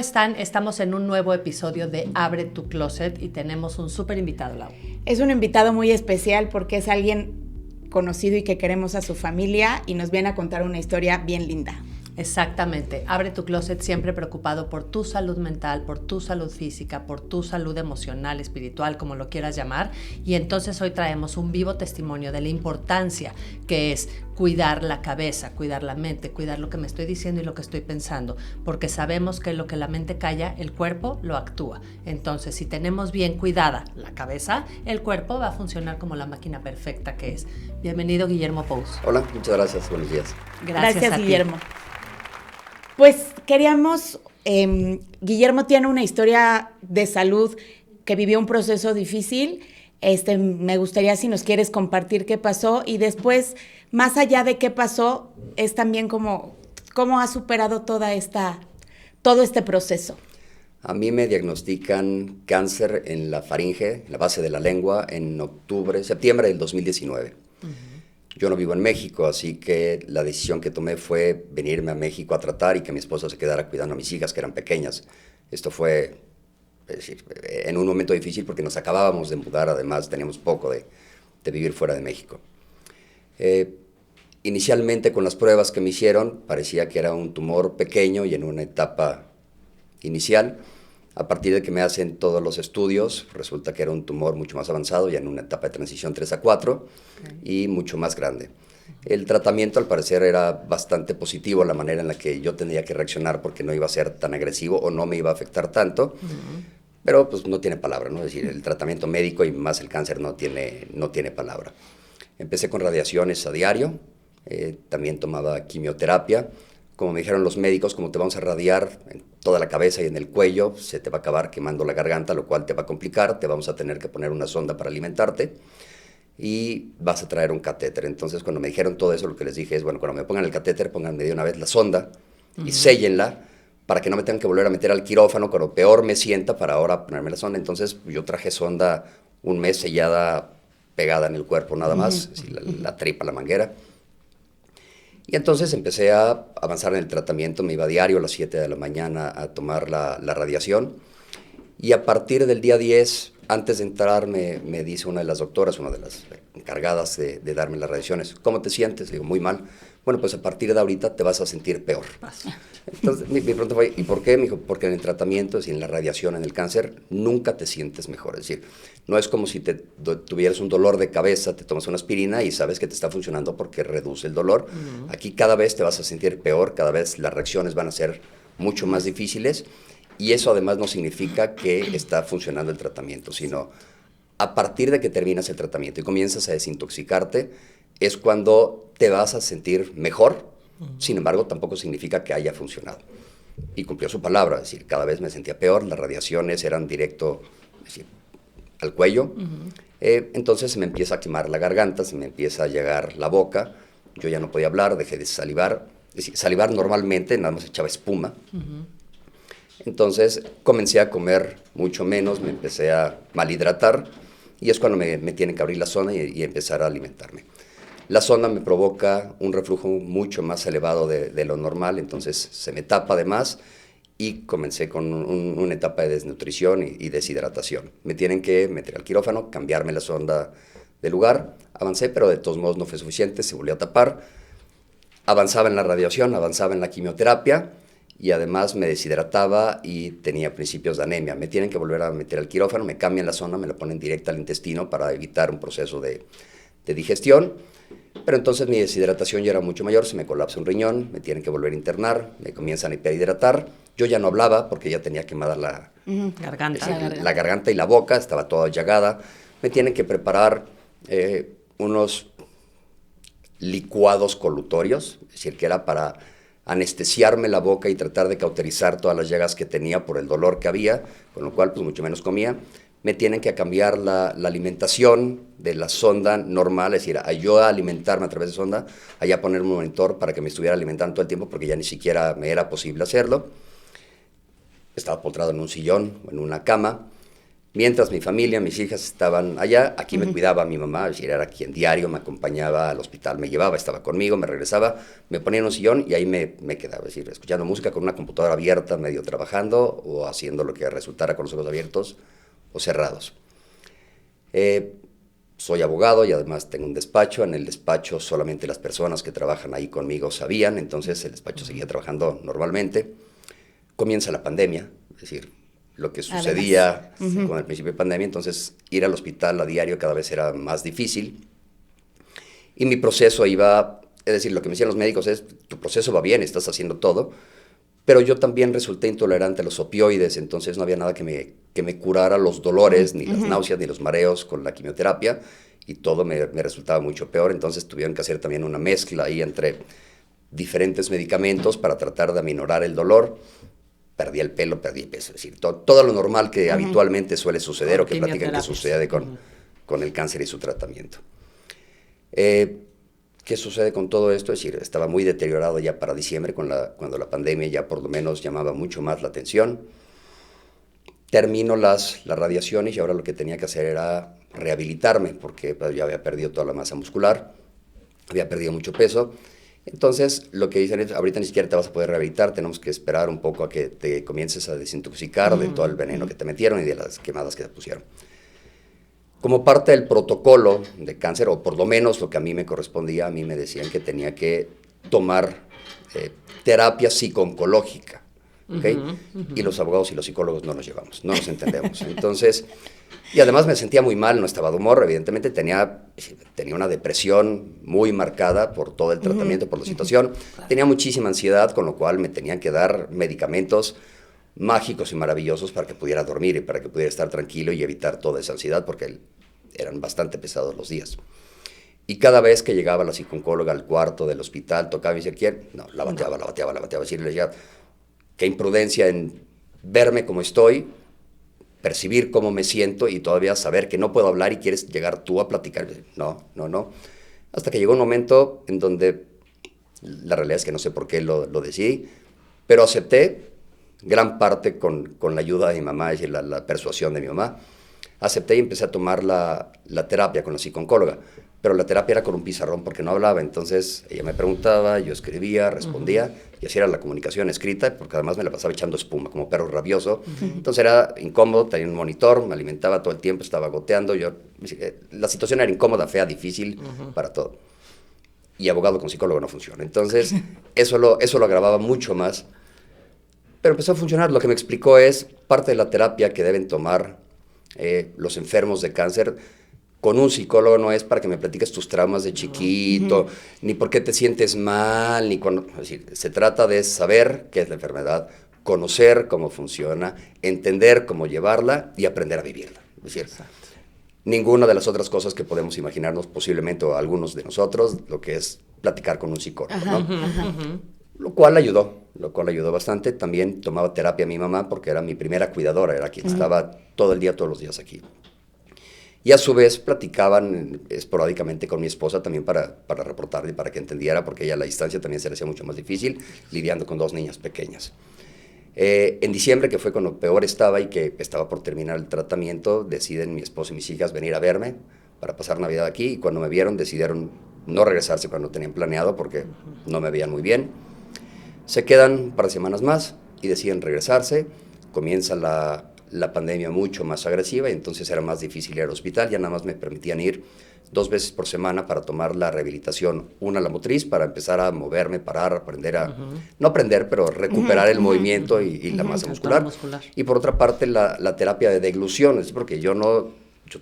están? Estamos en un nuevo episodio de Abre tu Closet y tenemos un súper invitado, Lau. Es un invitado muy especial porque es alguien conocido y que queremos a su familia y nos viene a contar una historia bien linda. Exactamente. Abre tu Closet siempre preocupado por tu salud mental, por tu salud física, por tu salud emocional, espiritual, como lo quieras llamar. Y entonces hoy traemos un vivo testimonio de la importancia que es cuidar la cabeza, cuidar la mente, cuidar lo que me estoy diciendo y lo que estoy pensando, porque sabemos que lo que la mente calla, el cuerpo lo actúa. Entonces, si tenemos bien cuidada la cabeza, el cuerpo va a funcionar como la máquina perfecta que es. Bienvenido, Guillermo Pous. Hola, muchas gracias, buenos días. Gracias a Guillermo. Pues queríamos, Guillermo tiene una historia de salud que vivió un proceso difícil. Me gustaría si nos quieres compartir qué pasó y después, más allá de qué pasó, es también cómo ha superado todo este proceso. A mí me diagnostican cáncer en la faringe, en la base de la lengua, en septiembre del 2019. Yo no vivo en México, así que la decisión que tomé fue venirme a México a tratar y que mi esposa se quedara cuidando a mis hijas, que eran pequeñas. Esto fue, es decir, en un momento difícil porque nos acabábamos de mudar, además teníamos poco de vivir fuera de México. Inicialmente con las pruebas que me hicieron parecía que era un tumor pequeño y en una etapa inicial. A partir de que me hacen todos los estudios, resulta que era un tumor mucho más avanzado, ya en una etapa de transición 3 a 4 y mucho más grande. El tratamiento al parecer era bastante positivo, la manera en la que yo tendría que reaccionar porque no iba a ser tan agresivo o no me iba a afectar tanto, pero pues no tiene palabra, ¿no? Es decir, el tratamiento médico y más el cáncer no tiene palabra. Empecé con radiaciones a diario, también tomaba quimioterapia. Como me dijeron los médicos, como te vamos a radiar en toda la cabeza y en el cuello, se te va a acabar quemando la garganta, lo cual te va a complicar, te vamos a tener que poner una sonda para alimentarte y vas a traer un catéter. Entonces, cuando me dijeron todo eso, lo que les dije es, bueno, cuando me pongan el catéter, pónganme de una vez la sonda y séllenla para que no me tengan que volver a meter al quirófano, cuando peor me sienta, para ahora ponerme la sonda. Entonces, yo traje sonda un mes sellada, pegada en el cuerpo nada más, así, la tripa, la manguera. Y entonces empecé a avanzar en el tratamiento, me iba a diario a las 7 de la mañana a tomar la radiación. Y a partir del día 10, antes de entrar, me dice una de las doctoras, una de las encargadas de darme las radiaciones, ¿cómo te sientes? Le digo, muy mal. Bueno, pues a partir de ahorita te vas a sentir peor. Entonces mi pregunta fue, ¿y por qué? Me dijo, porque en el tratamiento, es decir, en la radiación, en el cáncer, nunca te sientes mejor. Es decir, no es como si tuvieras un dolor de cabeza, te tomas una aspirina y sabes que te está funcionando porque reduce el dolor. Aquí cada vez te vas a sentir peor, cada vez las reacciones van a ser mucho más difíciles y eso además no significa que está funcionando el tratamiento, sino a partir de que terminas el tratamiento y comienzas a desintoxicarte, es cuando te vas a sentir mejor. Sin embargo, tampoco significa que haya funcionado. Y cumplió su palabra, es decir, cada vez me sentía peor, las radiaciones eran directo, es decir, al cuello. Entonces se me empieza a quemar la garganta, se me empieza a llegar la boca, yo ya no podía hablar, dejé de salivar. Es decir, salivar normalmente, nada más echaba espuma. Entonces comencé a comer mucho menos, me empecé a malhidratar y es cuando me tienen que abrir la sonda y empezar a alimentarme. La sonda me provoca un reflujo mucho más elevado de lo normal, entonces se me tapa de más y comencé con una etapa de desnutrición y deshidratación. Me tienen que meter al quirófano, cambiarme la sonda de lugar, avancé, pero de todos modos no fue suficiente, se volvió a tapar. Avanzaba en la radiación, avanzaba en la quimioterapia y además me deshidrataba y tenía principios de anemia. Me tienen que volver a meter al quirófano, me cambian la sonda, me la ponen directa al intestino para evitar un proceso de digestión. Pero entonces mi deshidratación ya era mucho mayor, se me colapsa un riñón, me tienen que volver a internar, me comienzan a hiperhidratar. Yo ya no hablaba porque ya tenía quemada la garganta y la boca, estaba toda llagada. Me tienen que preparar unos licuados colutorios, es decir, que era para anestesiarme la boca y tratar de cauterizar todas las llagas que tenía por el dolor que había, con lo cual pues mucho menos comía. Me tienen que cambiar la alimentación de la sonda normal, es decir, yo a alimentarme a través de sonda, allá ponerme un monitor para que me estuviera alimentando todo el tiempo porque ya ni siquiera me era posible hacerlo. Estaba postrado en un sillón o en una cama. Mientras mi familia, mis hijas estaban allá, aquí me cuidaba mi mamá, es decir, era quien diario me acompañaba al hospital, me llevaba, estaba conmigo, me regresaba, me ponía en un sillón y ahí me quedaba, es decir, escuchando música con una computadora abierta, medio trabajando o haciendo lo que resultara con los ojos abiertos o cerrados. Soy abogado y además tengo un despacho. En el despacho solamente las personas que trabajan ahí conmigo sabían, entonces el despacho seguía trabajando normalmente. Comienza la pandemia, es decir, lo que sucedía con el principio de pandemia, entonces ir al hospital a diario cada vez era más difícil. Y mi proceso iba, es decir, lo que me decían los médicos es, tu proceso va bien, estás haciendo todo, pero yo también resulté intolerante a los opioides, entonces no había nada que me curara los dolores, ni las náuseas, ni los mareos con la quimioterapia, y todo me resultaba mucho peor, entonces tuvieron que hacer también una mezcla ahí entre diferentes medicamentos para tratar de aminorar el dolor. Perdí el pelo, perdí el peso, es decir, todo lo normal que habitualmente suele suceder o que platican que sucede con el cáncer y su tratamiento. ¿Qué sucede con todo esto? Es decir, estaba muy deteriorado ya para diciembre, cuando la pandemia ya por lo menos llamaba mucho más la atención. Termino las radiaciones y ahora lo que tenía que hacer era rehabilitarme, porque pues, ya había perdido toda la masa muscular, había perdido mucho peso. Entonces, lo que dicen es, ahorita ni siquiera te vas a poder rehabilitar, tenemos que esperar un poco a que te comiences a desintoxicar de todo el veneno que te metieron y de las quemadas que te pusieron. Como parte del protocolo de cáncer, o por lo menos lo que a mí me correspondía, a mí me decían que tenía que tomar terapia psico-oncológica, ¿okay? Y los abogados y los psicólogos no nos llevamos, no nos entendemos. Entonces, y además me sentía muy mal, no estaba de humor, evidentemente tenía una depresión muy marcada por todo el tratamiento, por la situación, tenía muchísima ansiedad, con lo cual me tenían que dar medicamentos mágicos y maravillosos para que pudiera dormir y para que pudiera estar tranquilo y evitar toda esa ansiedad, porque eran bastante pesados los días. Y cada vez que llegaba la psicooncóloga al cuarto del hospital, tocaba y decía, ¿quién? No, la bateaba. Y le decía, qué imprudencia en verme como estoy, percibir cómo me siento y todavía saber que no puedo hablar y quieres llegar tú a platicar. No. Hasta que llegó un momento en donde la realidad es que no sé por qué lo decidí, pero acepté gran parte con la ayuda de mi mamá y la persuasión de mi mamá. Acepté y empecé a tomar la terapia con la psicooncóloga, pero la terapia era con un pizarrón porque no hablaba, entonces ella me preguntaba, yo escribía, respondía, y así era la comunicación escrita, porque además me la pasaba echando espuma, como perro rabioso, entonces era incómodo, tenía un monitor, me alimentaba todo el tiempo, estaba goteando, la situación era incómoda, fea, difícil, para todo. Y abogado con psicólogo no funciona, entonces eso lo agravaba mucho más, pero empezó a funcionar. Lo que me explicó es parte de la terapia que deben tomar los enfermos de cáncer con un psicólogo no es para que me platiques tus traumas de chiquito, ni por qué te sientes mal, ni cuando... Es decir, se trata de saber qué es la enfermedad, conocer cómo funciona, entender cómo llevarla y aprender a vivirla. Es decir, ninguna de las otras cosas que podemos imaginarnos posiblemente, o algunos de nosotros, lo que es platicar con un psicólogo, ¿no? Lo cual ayudó bastante. También tomaba terapia mi mamá porque era mi primera cuidadora, era quien estaba todo el día, todos los días aquí. Y a su vez platicaban esporádicamente con mi esposa también para reportarle, para que entendiera, porque ella a la distancia también se le hacía mucho más difícil, lidiando con 2 niñas pequeñas. En diciembre, que fue cuando peor estaba y que estaba por terminar el tratamiento, deciden mi esposa y mis hijas venir a verme para pasar Navidad aquí, y cuando me vieron decidieron no regresarse cuando tenían planeado porque no me veían muy bien. Se quedan un par de semanas más y deciden regresarse. Comienza la pandemia mucho más agresiva y entonces era más difícil ir al hospital. Ya nada más me permitían ir 2 veces por semana para tomar la rehabilitación. Una, la motriz, para empezar a moverme, parar, aprender a... No aprender, pero recuperar el movimiento y la masa muscular. Y por otra parte, la terapia de deglución, es porque yo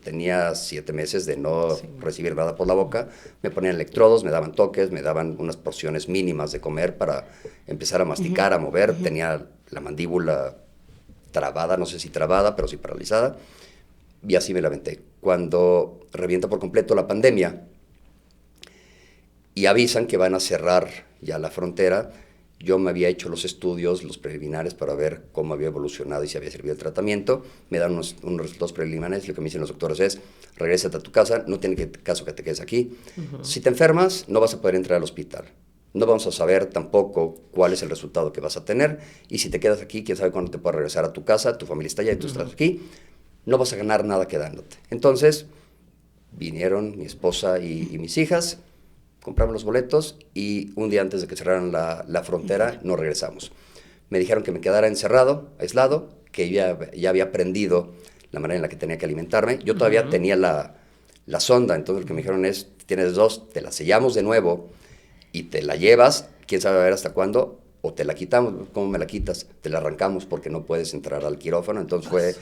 tenía 7 meses de no recibir nada por la boca, me ponían electrodos, me daban toques, me daban unas porciones mínimas de comer para empezar a masticar, a mover, tenía la mandíbula trabada, no sé si trabada, pero sí paralizada, y así me la aventé. Cuando revienta por completo la pandemia y avisan que van a cerrar ya la frontera, yo me había hecho los estudios, los preliminares, para ver cómo había evolucionado y si había servido el tratamiento. Me dan unos resultados preliminares y lo que me dicen los doctores es, regrésate a tu casa, no tiene caso que te quedes aquí. Si te enfermas, no vas a poder entrar al hospital. No vamos a saber tampoco cuál es el resultado que vas a tener. Y si te quedas aquí, quién sabe cuándo te puedas regresar a tu casa, tu familia está allá y tú estás aquí. no vas a ganar nada quedándote. Entonces, vinieron mi esposa y mis hijas, compramos los boletos y un día antes de que cerraran la frontera nos regresamos. Me dijeron que me quedara encerrado, aislado, que ya había aprendido la manera en la que tenía que alimentarme. Yo todavía tenía la sonda, entonces lo que me dijeron es, tienes 2, te la sellamos de nuevo y te la llevas, quién sabe a ver hasta cuándo, o te la quitamos. ¿Cómo me la quitas? Te la arrancamos porque no puedes entrar al quirófano. Entonces fue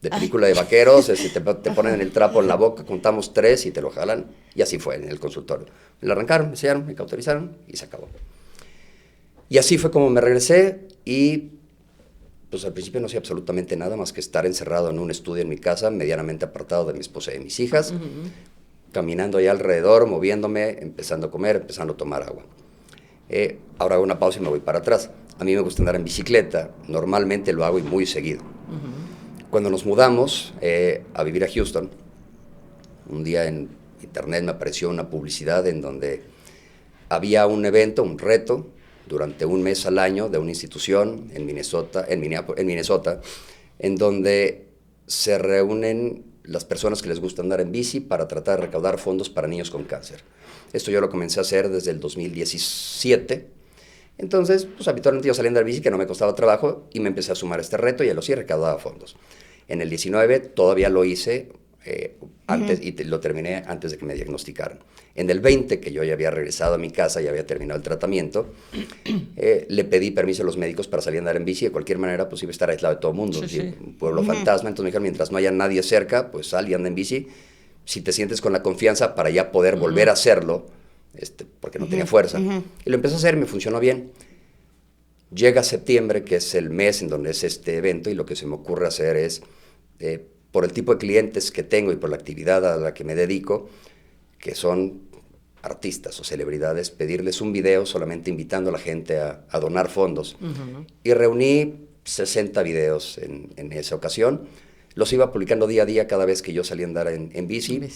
de película de vaqueros, te ponen el trapo en la boca, contamos 3 y te lo jalan, y así fue en el consultorio. Me la arrancaron, me sellaron, me cauterizaron y se acabó. Y así fue como me regresé y pues al principio no hacía absolutamente nada más que estar encerrado en un estudio en mi casa, medianamente apartado de mi esposa y de mis hijas, caminando ahí alrededor, moviéndome, empezando a comer, empezando a tomar agua. Ahora hago una pausa y me voy para atrás. A mí me gusta andar en bicicleta, normalmente lo hago y muy seguido. Cuando nos mudamos a vivir a Houston, un día en internet me apareció una publicidad en donde había un evento, un reto, durante un mes al año de una institución en Minnesota, en donde se reúnen las personas que les gusta andar en bici para tratar de recaudar fondos para niños con cáncer. Esto yo lo comencé a hacer desde el 2017. Entonces, pues habitualmente yo salía a andar bici, que no me costaba trabajo, y me empecé a sumar a este reto y a lo sí recaudaba fondos. En el 19 todavía lo hice antes y lo terminé antes de que me diagnosticaran. En el 20, que yo ya había regresado a mi casa, ya había terminado el tratamiento, le pedí permiso a los médicos para salir a andar en bici. De cualquier manera, pues iba a estar aislado de todo el mundo. Sí, sí. Un pueblo fantasma. Entonces me dijeron, mientras no haya nadie cerca, pues sal y anda en bici. Si te sientes con la confianza para ya poder volver a hacerlo, porque no tenía fuerza. Y lo empecé a hacer y me funcionó bien. Llega septiembre, que es el mes en donde es este evento, y lo que se me ocurre hacer es, por el tipo de clientes que tengo y por la actividad a la que me dedico, que son artistas o celebridades, pedirles un video solamente invitando a la gente a donar fondos. Y reuní 60 videos en esa ocasión. Los iba publicando día a día cada vez que yo salía a andar en bici. Y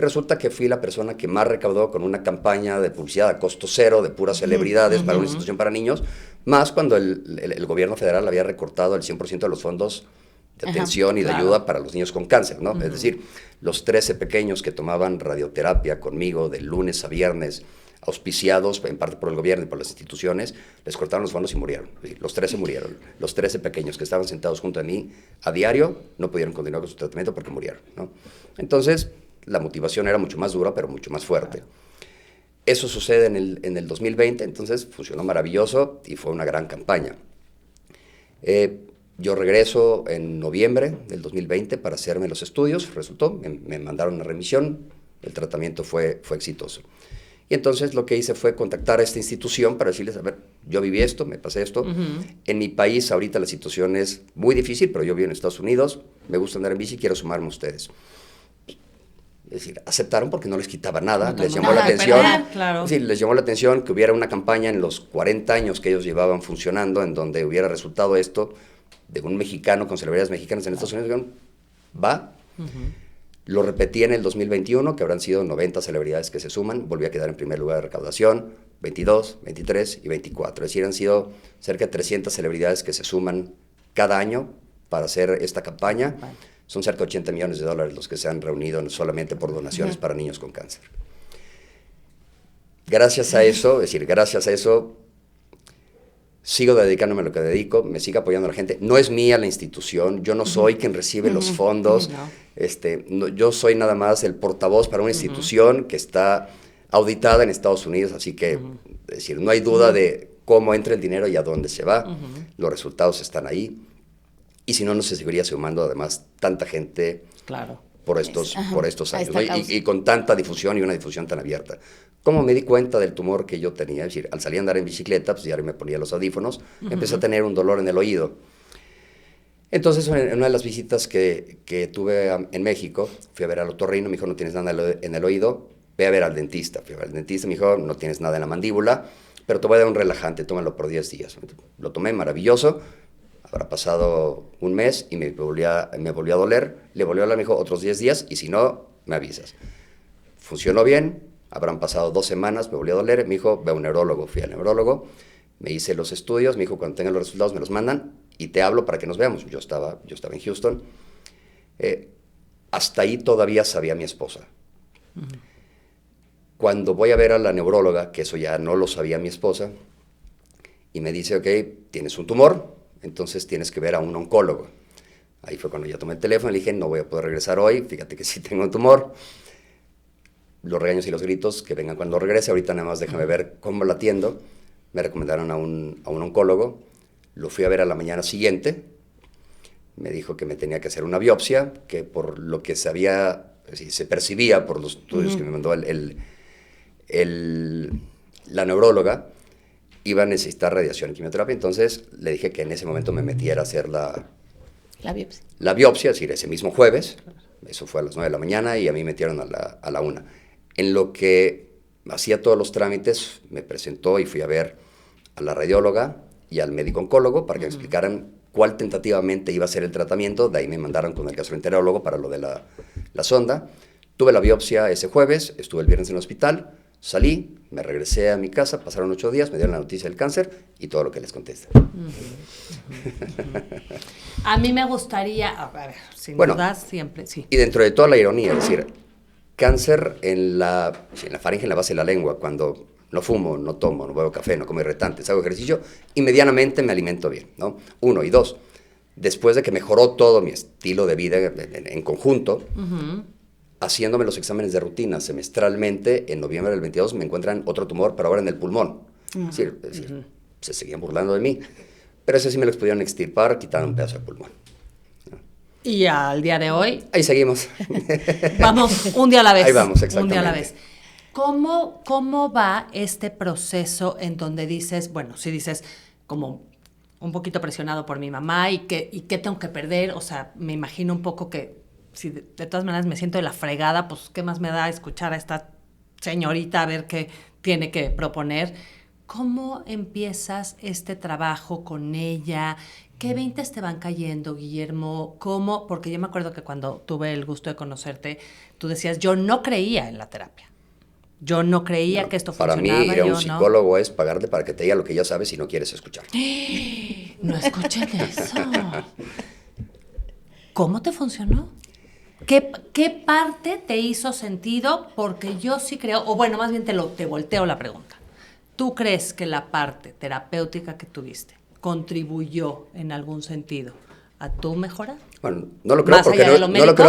resulta que fui la persona que más recaudó con una campaña de publicidad a costo cero, de puras celebridades para una institución para niños, más cuando el gobierno federal había recortado el 100% de los fondos de atención y de ayuda para los niños con cáncer, ¿no? Es decir, los 13 pequeños que tomaban radioterapia conmigo de lunes a viernes, auspiciados en parte por el gobierno y por las instituciones, les cortaron los fondos y murieron. Es decir, los 13 murieron. Los 13 pequeños que estaban sentados junto a mí a diario no pudieron continuar con su tratamiento porque murieron, ¿no? Entonces, la motivación era mucho más dura, pero mucho más fuerte. Eso sucede en el 2020, entonces funcionó maravilloso y fue una gran campaña. Yo regreso en noviembre del 2020 para hacerme los estudios, resultó, me mandaron una remisión, el tratamiento fue exitoso. Y entonces lo que hice fue contactar a esta institución para decirles, a ver, yo viví esto, me pasé esto. En mi país ahorita la situación es muy difícil, pero yo vivo en Estados Unidos, me gusta andar en bici, quiero sumarme a ustedes. Es decir, aceptaron porque no les quitaba nada, les llamó la atención. Claro. Es decir, les llamó la atención que hubiera una campaña en los 40 años que ellos llevaban funcionando, en donde hubiera resultado esto de un mexicano con celebridades mexicanas en Estados Unidos. Dijeron, va. Lo repetí en el 2021, que habrán sido 90 celebridades que se suman. Volví a quedar en primer lugar de recaudación, 22, 23 y 24. Es decir, han sido cerca de 300 celebridades que se suman cada año para hacer esta campaña. Son cerca de $80 millones los que se han reunido solamente por donaciones para niños con cáncer. Gracias a eso, sigo dedicándome a lo que dedico, me sigue apoyando la gente. No es mía la institución, yo no soy quien recibe los fondos. Yo soy nada más el portavoz para una institución que está auditada en Estados Unidos, así que es decir, no hay duda de cómo entra el dinero y a dónde se va. Los resultados están ahí. Y si no, no se seguiría sumando además tanta gente por estos años, ¿no? Y con tanta difusión y una difusión tan abierta. ¿Cómo me di cuenta del tumor que yo tenía? Es decir, al salir a andar en bicicleta, pues ya me ponía los audífonos, empecé a tener un dolor en el oído. Entonces, en una de las visitas que tuve en México, fui a ver al otorrino, me dijo, no tienes nada en el oído, ve a ver al dentista. Fui a ver al dentista, me dijo, no tienes nada en la mandíbula, pero te voy a dar un relajante, tómalo por 10 días. Lo tomé, maravilloso. Habrá pasado un mes y me volvió a doler, le volvió a hablar, me dijo, otros 10 días, y si no, me avisas. Funcionó bien, habrán pasado 2 semanas, me volvió a doler, me dijo, ve a un neurólogo. Fui al neurólogo, me hice los estudios, me dijo, cuando tengan los resultados me los mandan y te hablo para que nos veamos. Yo estaba en Houston. Hasta ahí todavía sabía mi esposa. Cuando voy a ver a la neuróloga, que eso ya no lo sabía mi esposa, y me dice, ok, tienes un tumor, entonces tienes que ver a un oncólogo. Ahí fue cuando ya tomé el teléfono y le dije, no voy a poder regresar hoy, fíjate que sí tengo un tumor. Los regaños y los gritos, que vengan cuando regrese, ahorita nada más déjame ver cómo la atiendo. Me recomendaron a un oncólogo, lo fui a ver a la mañana siguiente, me dijo que me tenía que hacer una biopsia, que por lo que sabía, se percibía por los estudios que me mandó la neuróloga, iba a necesitar radiación y quimioterapia. Entonces le dije que en ese momento me metiera a hacer la biopsia, es decir, ese mismo jueves. Eso fue a las 9 de la mañana y a mí me metieron a la 1. En lo que hacía todos los trámites, me presentó y fui a ver a la radióloga y al médico oncólogo para que me explicaran cuál tentativamente iba a ser el tratamiento. De ahí me mandaron con el gastroenterólogo para lo de la sonda. Tuve la biopsia ese jueves, estuve el viernes en el hospital, salí, me regresé a mi casa, pasaron 8 días, me dieron la noticia del cáncer y todo lo que les contesta. A mí me gustaría, a ver, sin dudas, siempre, sí. Y dentro de toda la ironía, es decir, cáncer en la faringe, en la base de la lengua, cuando no fumo, no tomo, no bebo café, no como irritantes, hago ejercicio y medianamente me alimento bien, ¿no? 1. Y 2, después de que mejoró todo mi estilo de vida en conjunto, haciéndome los exámenes de rutina semestralmente, en noviembre del 22 me encuentran otro tumor, pero ahora en el pulmón. Es decir, se seguían burlando de mí, pero ese sí me lo pudieron extirpar, quitaron un pedazo de pulmón. Y al día de hoy... Ahí seguimos. Vamos, un día a la vez. Ahí vamos, exactamente. Un día a la vez. ¿Cómo va este proceso en donde dices, bueno, si dices como un poquito presionado por mi mamá y qué tengo que perder? O sea, me imagino un poco que si de todas maneras me siento de la fregada, pues qué más me da escuchar a esta señorita a ver qué tiene que proponer. ¿Cómo empiezas este trabajo con ella? ¿Qué 20 te van cayendo, Guillermo? ¿Cómo? Porque yo me acuerdo que cuando tuve el gusto de conocerte, tú decías, yo no creía en la terapia. Yo no creía que esto funcionaba. Para mí, ir a un psicólogo es pagarle para que te diga lo que ya sabes y no quieres escuchar. No escuchen eso. ¿Cómo te funcionó? ¿Qué parte te hizo sentido? Porque yo sí creo, o bueno, más bien te volteo la pregunta. ¿Tú crees que la parte terapéutica que tuviste contribuyó en algún sentido a tu mejora? Bueno, no lo creo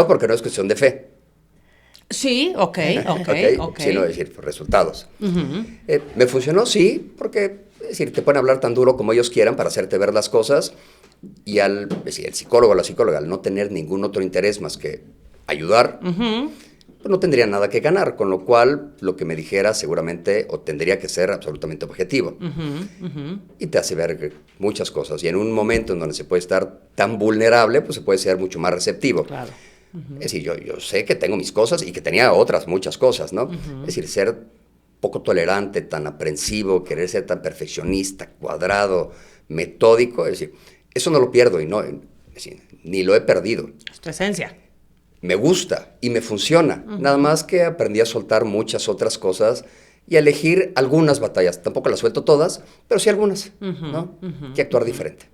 porque no es cuestión de fe. Sí, ok. Sino decir, resultados. ¿Me funcionó? Sí, porque es decir, te pueden hablar tan duro como ellos quieran para hacerte ver las cosas y el psicólogo o la psicóloga, al no tener ningún otro interés más que ayudar, pues no tendría nada que ganar, con lo cual lo que me dijera seguramente o tendría que ser absolutamente objetivo. Y te hace ver muchas cosas. Y en un momento en donde se puede estar tan vulnerable, pues se puede ser mucho más receptivo. Claro. Es decir, yo sé que tengo mis cosas y que tenía otras muchas cosas, ¿no? Es decir, ser poco tolerante, tan aprensivo, querer ser tan perfeccionista, cuadrado, metódico, es decir, eso no lo pierdo y no, es decir, ni lo he perdido. Es tu esencia. Me gusta y me funciona. Nada más que aprendí a soltar muchas otras cosas y a elegir algunas batallas. Tampoco las suelto todas, pero sí algunas, ¿no? Que actuar diferente.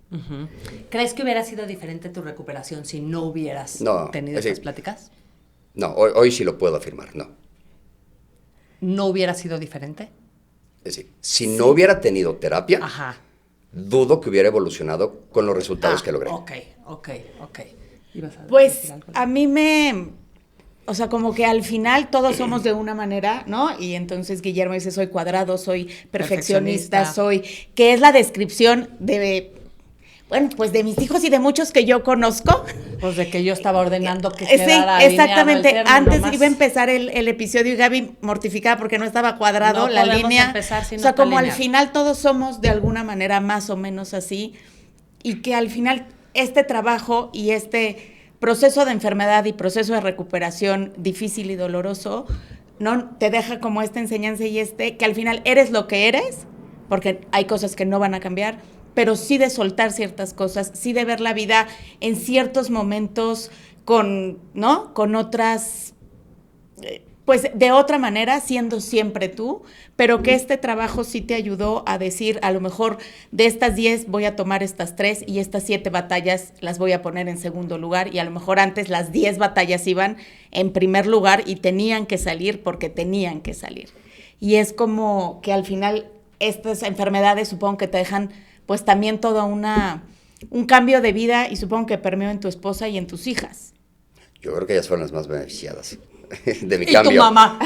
¿Crees que hubiera sido diferente tu recuperación si no hubieras tenido estas pláticas? No, hoy sí lo puedo afirmar, no. ¿No hubiera sido diferente? Es decir, si no hubiera tenido terapia, dudo que hubiera evolucionado con los resultados que logré. Ok. Pues a mí o sea, como que al final todos somos de una manera, ¿no? Y entonces Guillermo dice, soy cuadrado, soy perfeccionista, que es la descripción de, bueno, pues de mis hijos y de muchos que yo conozco. Pues de que yo estaba ordenando que quedara exactamente. Antes iba a empezar el episodio y Gaby mortificada porque no estaba cuadrado la línea. O sea, como al final todos somos de alguna manera más o menos así y que al final este trabajo y este proceso de enfermedad y proceso de recuperación difícil y doloroso, ¿no? Te deja como esta enseñanza y que al final eres lo que eres, porque hay cosas que no van a cambiar, pero sí de soltar ciertas cosas, sí de ver la vida en ciertos momentos con, ¿no? Con otras pues de otra manera, siendo siempre tú, pero que este trabajo sí te ayudó a decir, a lo mejor de estas 10 voy a tomar estas 3 y estas 7 batallas las voy a poner en segundo lugar, y a lo mejor antes las 10 batallas iban en primer lugar y tenían que salir porque tenían que salir. Y es como que al final estas enfermedades supongo que te dejan pues también todo un cambio de vida, y supongo que permeó en tu esposa y en tus hijas. Yo creo que ellas fueron las más beneficiadas de mi ¿Y cambio. tu mamá?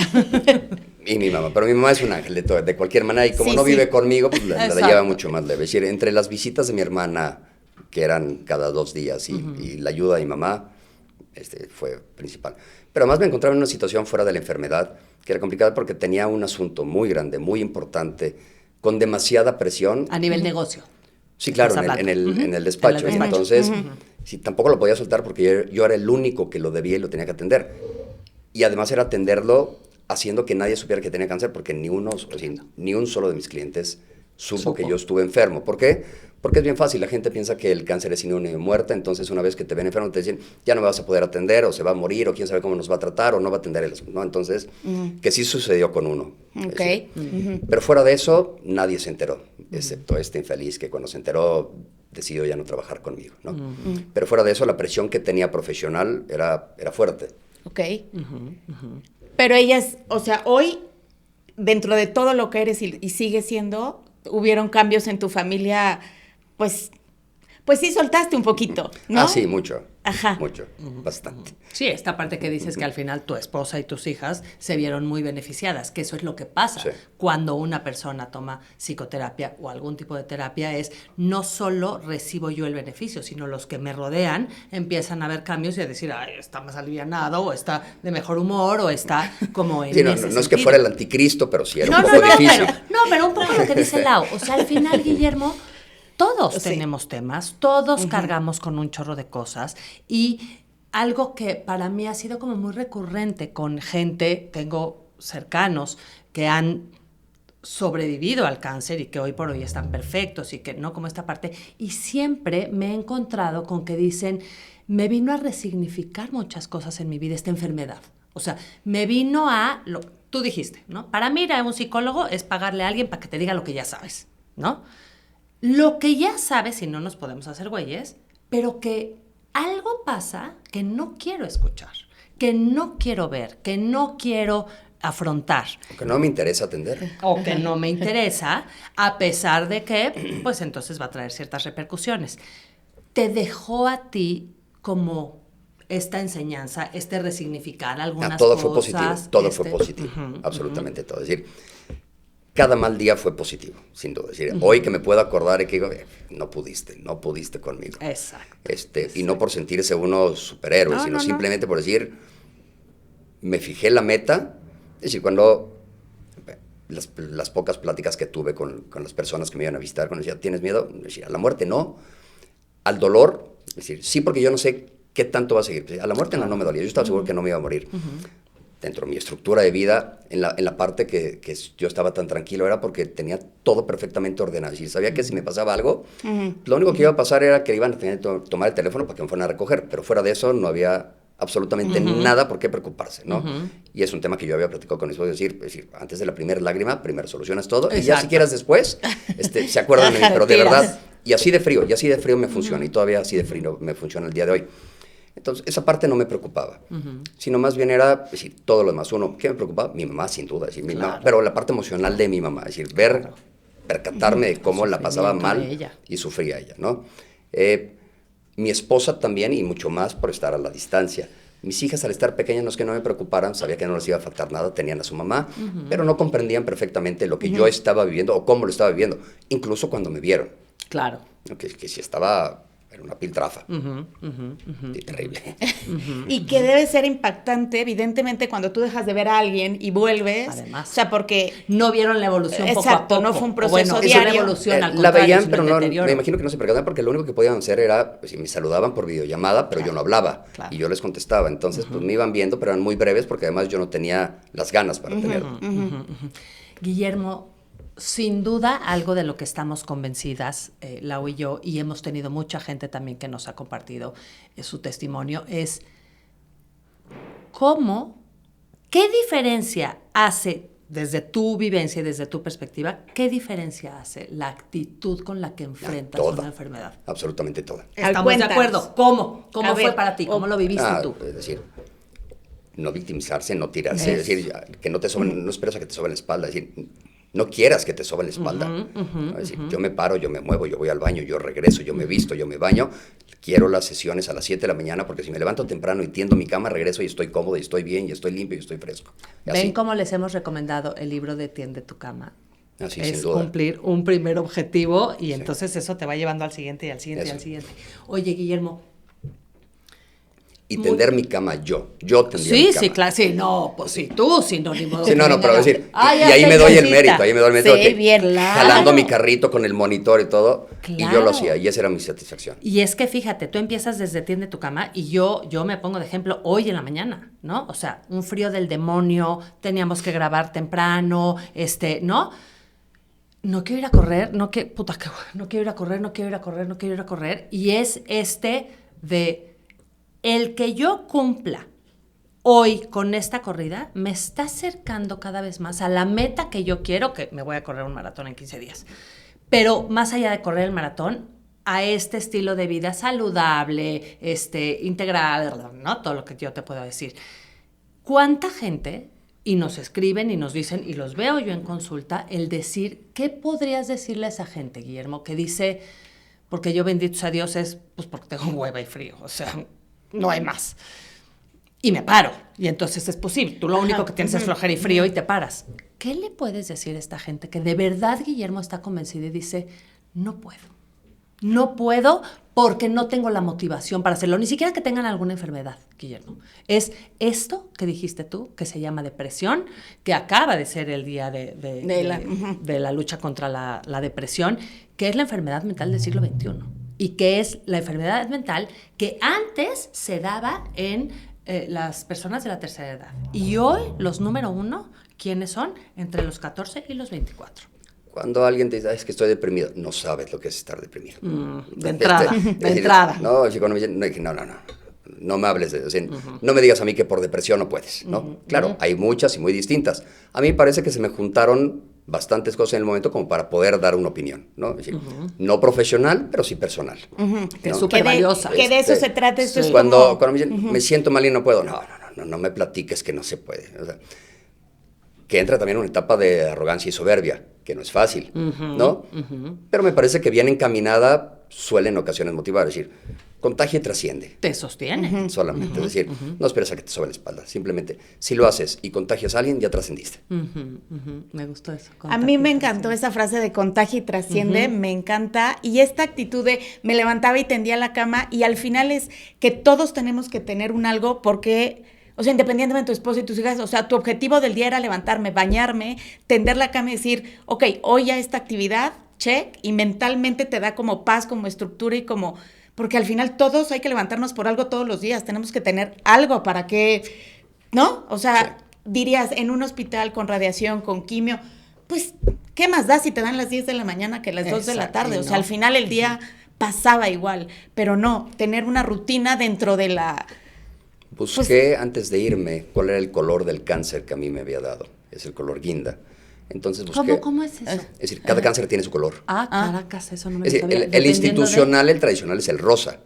Y mi mamá, pero mi mamá es un ángel de cualquier manera, y como Sí, no sí. vive conmigo, pues la Exacto. lleva mucho más leve. Es decir, entre las visitas de mi hermana, que eran cada 2 días, y la ayuda de mi mamá, fue principal. Pero además me encontraba en una situación fuera de la enfermedad, que era complicada porque tenía un asunto muy grande, muy importante, con demasiada presión. A nivel negocio. Sí, claro, Estás en el hablando. despacho. En el Y despacho. entonces, sí, tampoco lo podía soltar porque yo era el único que lo debía y lo tenía que atender. Y además era atenderlo haciendo que nadie supiera que tenía cáncer, porque ni un solo de mis clientes supo que yo estuve enfermo. ¿Por qué? Porque es bien fácil. La gente piensa que el cáncer es sinónimo de muerte, entonces una vez que te ven enfermo te dicen, ya no me vas a poder atender, o se va a morir, o quién sabe cómo nos va a tratar, o no va a atender el asunto, ¿no? Entonces, que sí sucedió con uno. Ok. Pero fuera de eso, nadie se enteró, excepto este infeliz que cuando se enteró decidió ya no trabajar conmigo, ¿no? Pero fuera de eso, la presión que tenía profesional era fuerte. Ok. Pero ellas, o sea, hoy, dentro de todo lo que eres y sigues siendo, hubieron cambios en tu familia, pues sí soltaste un poquito, ¿no? Ah, sí, mucho. Ajá. Mucho, bastante. Sí, esta parte que dices que al final tu esposa y tus hijas se vieron muy beneficiadas, que eso es lo que pasa Sí. cuando una persona toma psicoterapia o algún tipo de terapia, es no solo recibo yo el beneficio, sino los que me rodean empiezan a ver cambios y a decir, ay, está más alivianado, o está de mejor humor, o está como en Sí, no ese es que sentido. fuera el anticristo, pero sí era No, un no, poco no, difícil. pero un poco lo que dice Lau. O sea, al final, Guillermo, todos Sí. tenemos temas, todos cargamos con un chorro de cosas, y algo que para mí ha sido como muy recurrente con gente, tengo cercanos que han sobrevivido al cáncer y que hoy por hoy están perfectos y que no como esta parte, y siempre me he encontrado con que dicen, me vino a resignificar muchas cosas en mi vida esta enfermedad. O sea, me vino tú dijiste, ¿no? Para mí ir a un psicólogo es pagarle a alguien para que te diga lo que ya sabes, ¿no? Lo que ya sabes, y no nos podemos hacer güeyes, pero que algo pasa que no quiero escuchar, que no quiero ver, que no quiero afrontar. Porque no me interesa atender. O que no me interesa, a pesar de que, pues entonces va a traer ciertas repercusiones. ¿Te dejó a ti como esta enseñanza, resignificar algunas Todo cosas? fue positivo, todo fue positivo, absolutamente todo. Es decir, cada mal día fue positivo, sin duda. Es decir, hoy que me puedo acordar y que digo, no pudiste conmigo. Exacto. Y no por sentirse uno superhéroe, No, sino no, no. simplemente por decir, me fijé la meta. Es decir, cuando las pocas pláticas que tuve con las personas que me iban a visitar, cuando decía, ¿tienes miedo? Decía, a la muerte no, al dolor, es decir, sí, porque yo no sé qué tanto va a seguir. A la muerte no me dolía, yo estaba seguro que no me iba a morir. Dentro de mi estructura de vida, en la parte que yo estaba tan tranquilo, era porque tenía todo perfectamente ordenado. Es decir, sabía que si me pasaba algo, lo único que iba a pasar era que iban a tener que tomar el teléfono para que me fueran a recoger, pero fuera de eso no había absolutamente nada por qué preocuparse, ¿no? Y es un tema que yo había platicado con mi esposo, es decir, antes de la primera lágrima, primero solucionas todo, y ya si Exacto. quieras después, se acuerdan de mí, pero de Retiras. verdad, y así de frío me funciona, y todavía así de frío me funciona el día de hoy. Entonces, esa parte no me preocupaba, sino más bien era, es decir, todo lo demás. Uno, ¿qué me preocupaba? Mi mamá, sin duda, es decir, mi mamá, pero la parte emocional de mi mamá, es decir, percatarme de cómo la pasaba sufrimiento mal de ella. y sufría ella, ¿no? Mi esposa también, y mucho más por estar a la distancia. Mis hijas, al estar pequeñas, no es que no me preocuparan, sabía que no les iba a faltar nada, tenían a su mamá, pero no comprendían perfectamente lo que yo estaba viviendo o cómo lo estaba viviendo, incluso cuando me vieron, Claro. ¿no? Que si estaba, era una piltrafa, sí, terrible. Y que debe ser impactante, evidentemente, cuando tú dejas de ver a alguien y vuelves. Además. O sea, porque No vieron la evolución poco a Exacto, poco. no fue un O proceso bueno, es diario. una evolución, al La contrario, veían, sino pero el no, deterioro. me imagino que no se percataban porque lo único que podían hacer era, pues, me saludaban por videollamada, pero yo no hablaba, claro. y yo les contestaba. Entonces, pues me iban viendo, pero eran muy breves porque además yo no tenía las ganas para tenerlo. Guillermo, sin duda algo de lo que estamos convencidas, Lau y yo, y hemos tenido mucha gente también que nos ha compartido su testimonio, es cómo ¿Qué diferencia hace, desde tu vivencia y desde tu perspectiva, qué diferencia hace la actitud con la que enfrentas una enfermedad? Absolutamente toda. Estamos de acuerdo. ¿Cómo? ¿Cómo fue para ti? ¿Cómo lo viviste tú? Es decir, no victimizarse, no tirarse, es decir, que no te soben, no esperes a que te soben la espalda, es decir, no quieras que te soben la espalda. Es decir, yo me paro, yo me muevo, yo voy al baño, yo regreso, yo me visto, yo me baño. Quiero las sesiones a las 7 de la mañana porque si me levanto temprano y tiendo mi cama, regreso y estoy cómodo y estoy bien y estoy limpio y estoy fresco. ¿Ven cómo les hemos recomendado el libro de Tiende tu cama? Así, es sin duda. cumplir un primer objetivo y entonces eso te va llevando al siguiente y al siguiente y al siguiente. Oye, Guillermo. Y tender mi cama yo tendría mi cama. Sí, claro, sí, no, pues sí, tú, sinónimo. Sí, no, pero es decir, y ahí me doy el mérito, Sí, bien, claro. Jalando mi carrito con el monitor y todo, Claro. y yo lo hacía, y esa era mi satisfacción. Y es que fíjate, tú empiezas desde Tiende tu cama y yo me pongo de ejemplo hoy en la mañana, ¿no? O sea, un frío del demonio, teníamos que grabar temprano, ¿no? No quiero ir a correr, no quiero ir a correr, y es de el que yo cumpla hoy con esta corrida me está acercando cada vez más a la meta que yo quiero, que me voy a correr un maratón en 15 días. Pero más allá de correr el maratón, a este estilo de vida saludable, integral, ¿no? Todo lo que yo te puedo decir. ¿Cuánta gente, y nos escriben y nos dicen, y los veo yo en consulta, el decir, ¿qué podrías decirle a esa gente, Guillermo? Que dice, porque yo, bendito sea Dios, es pues porque tengo hueva y frío, o sea, no hay más. Y me paro, y entonces es posible. Tú lo único que tienes es flojera y frío y te paras. ¿Qué le puedes decir a esta gente que de verdad Guillermo está convencido y dice, no puedo porque no tengo la motivación para hacerlo, ni siquiera que tengan alguna enfermedad, Guillermo? Es esto que dijiste tú, que se llama depresión, que acaba de ser el día de la lucha contra la depresión, que es la enfermedad mental del siglo XXI. Y que es la enfermedad mental que antes se daba en las personas de la tercera edad. Y hoy, los número 1, ¿quiénes son? Entre los 14 y los 24. Cuando alguien te dice, es que estoy deprimido, no sabes lo que es estar deprimido. De entrada. No, si cuando me dicen, no me hables de eso. No me digas a mí que por depresión no puedes, ¿no? Claro, hay muchas y muy distintas. A mí me parece que se me juntaron bastantes cosas en el momento como para poder dar una opinión, ¿no? Es decir, no profesional, pero sí personal. Que es ¿no? súper valiosa. Que de eso se trata. Esto es cuando me dicen, me siento mal y no puedo, no me platiques que no se puede. O sea, que entra también una etapa de arrogancia y soberbia, que no es fácil, ¿no? Pero me parece que bien encaminada suele en ocasiones motivar, es decir, contagia y trasciende. Te sostiene. Solamente, es decir, no esperes a que te sobe la espalda, simplemente, si lo haces y contagias a alguien, ya trascendiste. Me gustó eso. A mí me encantó esa frase de contagia y trasciende, me encanta, y esta actitud de me levantaba y tendía la cama, y al final es que todos tenemos que tener un algo porque... O sea, independientemente de tu esposo y tus hijas, o sea, tu objetivo del día era levantarme, bañarme, tender la cama y decir, ok, hoy ya esta actividad, check, y mentalmente te da como paz, como estructura y como... Porque al final todos hay que levantarnos por algo todos los días, tenemos que tener algo para que, ¿no? O sea, dirías, en un hospital con radiación, con quimio, pues, ¿qué más da si te dan las 10 de la mañana que las 2 de la tarde? O sea, al final el día pasaba igual, pero no, tener una rutina dentro de la... Busqué antes de irme cuál era el color del cáncer que a mí me había dado. Es el color guinda. Entonces busqué... ¿Cómo es eso? Es decir, cada cáncer tiene su color. Caracas, eso no me lo Es decir, sabía. el institucional, el tradicional es el rosa.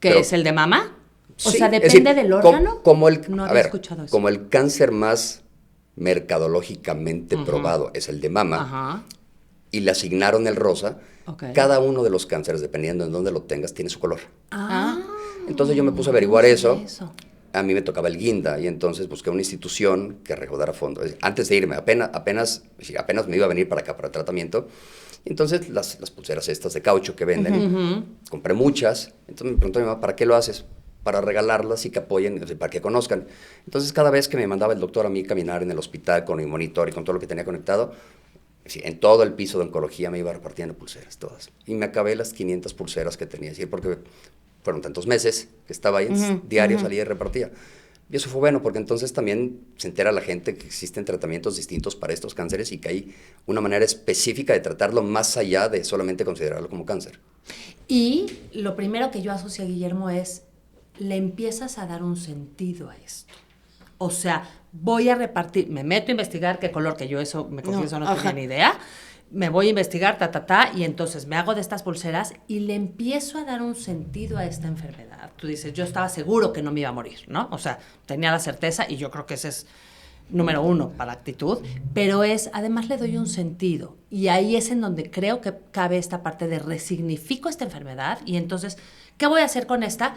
¿Qué es el de mama? O Sí, sea, es depende decir, del órgano. No había escuchado eso. Como el cáncer más mercadológicamente probado es el de mama, y le asignaron el rosa, cada uno de los cánceres, dependiendo en dónde lo tengas, tiene su color. Entonces yo me puse a averiguar eso. A mí me tocaba el guinda y entonces busqué una institución que recaudara fondos. Antes de irme, apenas me iba a venir para acá para el tratamiento. Entonces las pulseras estas de caucho que venden, compré muchas. Entonces me preguntó mi mamá, ¿para qué lo haces? Para regalarlas y que apoyen, para que conozcan. Entonces cada vez que me mandaba el doctor a mí caminar en el hospital con mi monitor y con todo lo que tenía conectado, en todo el piso de oncología me iba repartiendo pulseras, todas. Y me acabé las 500 pulseras que tenía, porque fueron tantos meses que estaba ahí, diario salía y repartía. Y eso fue bueno, porque entonces también se entera la gente que existen tratamientos distintos para estos cánceres y que hay una manera específica de tratarlo más allá de solamente considerarlo como cáncer. Y lo primero que yo asocio a Guillermo es, le empiezas a dar un sentido a esto. O sea, voy a repartir, me meto a investigar qué color, que yo eso, me confieso, no tenía ni idea. Me voy a investigar, y entonces me hago de estas pulseras y le empiezo a dar un sentido a esta enfermedad. Tú dices, yo estaba seguro que no me iba a morir, ¿no? O sea, tenía la certeza y yo creo que ese es número 1 para actitud, pero además le doy un sentido. Y ahí es en donde creo que cabe esta parte de resignifico esta enfermedad y entonces, ¿qué voy a hacer con esta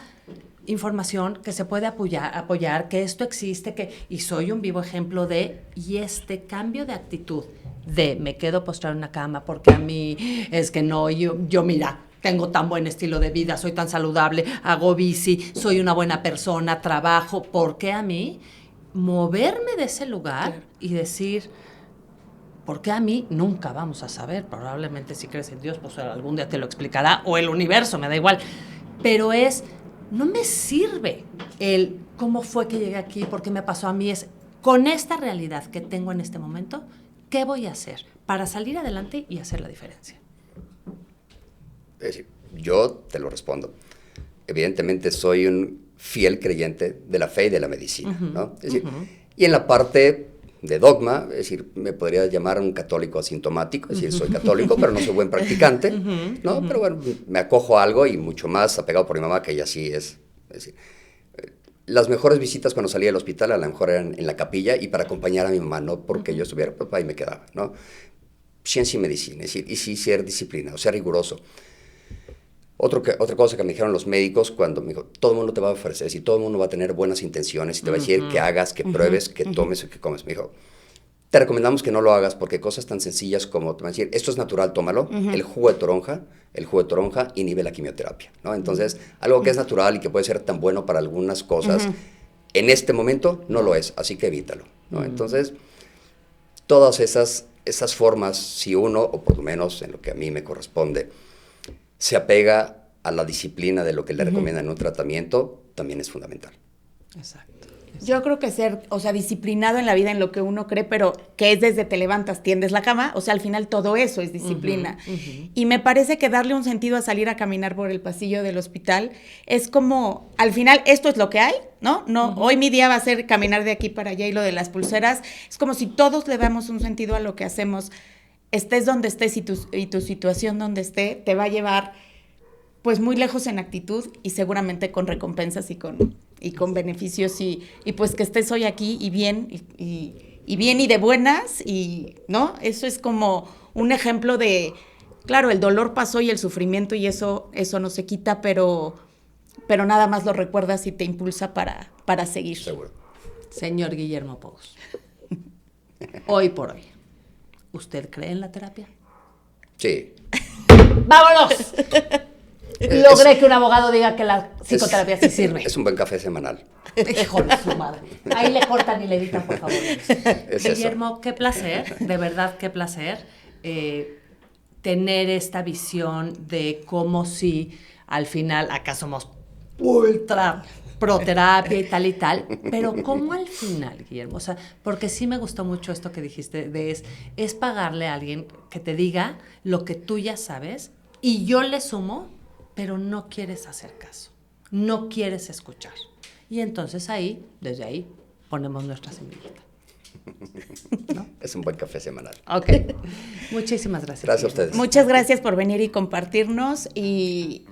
información que se puede apoyar, que esto existe, y soy un vivo ejemplo y este cambio de actitud me quedo postrado en una cama porque a mí es que no, yo mira, tengo tan buen estilo de vida, soy tan saludable, hago bici, soy una buena persona, trabajo, ¿por qué a mí? Moverme de ese lugar y decir, ¿por qué a mí? Nunca vamos a saber, probablemente si crees en Dios, pues algún día te lo explicará, o el universo, me da igual, pero no me sirve el cómo fue que llegué aquí, por qué me pasó a mí, con esta realidad que tengo en este momento, ¿qué voy a hacer para salir adelante y hacer la diferencia? Es decir, yo te lo respondo. Evidentemente soy un fiel creyente de la fe y de la medicina, ¿no? Es decir, y en la parte de dogma, es decir, me podría llamar un católico asintomático, es decir, soy católico, pero no soy buen practicante, ¿no? Pero bueno, me acojo a algo y mucho más apegado por mi mamá, que ella sí es decir, las mejores visitas cuando salía del hospital a lo mejor eran en la capilla y para acompañar a mi mamá, no porque yo estuviera, pues ahí me quedaba, ¿no? Ciencia y medicina, es decir, y sí ser disciplina, o sea, riguroso. Otra cosa que me dijeron los médicos cuando me dijo, todo el mundo te va a ofrecer, es decir, todo el mundo va a tener buenas intenciones y te va a decir que hagas, que pruebes, que tomes o que comes. Me dijo, te recomendamos que no lo hagas porque cosas tan sencillas como te van a decir, esto es natural, tómalo, el jugo de toronja inhibe la quimioterapia, ¿no? Entonces, algo que es natural y que puede ser tan bueno para algunas cosas, en este momento no lo es, así que evítalo, ¿no? Entonces, todas esas formas, si uno, o por lo menos en lo que a mí me corresponde, se apega a la disciplina de lo que le recomiendan en un tratamiento, también es fundamental. Exacto. Yo creo que ser, disciplinado en la vida, en lo que uno cree, pero que es desde te levantas, tiendes la cama, o sea, al final todo eso es disciplina. Y me parece que darle un sentido a salir a caminar por el pasillo del hospital es como, al final, esto es lo que hay, ¿no? Hoy mi día va a ser caminar de aquí para allá y lo de las pulseras. Es como si todos le damos un sentido a lo que hacemos. Estés donde estés y tu situación donde esté, te va a llevar pues muy lejos en actitud y seguramente con recompensas y con beneficios y pues que estés hoy aquí y bien y bien y de buenas y ¿no? Eso es como un ejemplo de, claro, el dolor pasó y el sufrimiento y eso no se quita, pero nada más lo recuerdas y te impulsa para seguir. Seguro. Señor Guillermo Pous, hoy por hoy, ¿usted cree en la terapia? Sí. ¡Vámonos! Logré que un abogado diga que la psicoterapia sí sirve. Es un buen café semanal. Hijo de su madre. Ahí le cortan y le editan, por favor. Guillermo, eso. qué placer, de verdad qué placer tener esta visión de cómo si al final, acá somos ultra proterapia y tal, pero cómo al final, Guillermo, o sea, porque sí me gustó mucho esto que dijiste es pagarle a alguien que te diga lo que tú ya sabes y yo le sumo, pero no quieres hacer caso, no quieres escuchar. Y entonces desde ahí, ponemos nuestra semillita. ¿No? Es un buen café semanal. Ok. Muchísimas gracias. Gracias a ustedes. Muchas gracias por venir y compartirnos y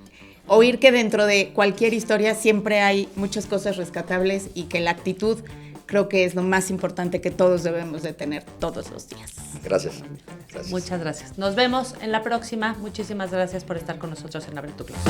oír que dentro de cualquier historia siempre hay muchas cosas rescatables y que la actitud creo que es lo más importante que todos debemos de tener todos los días. Gracias. Muchas gracias. Nos vemos en la próxima. Muchísimas gracias por estar con nosotros en Abre tu Closet.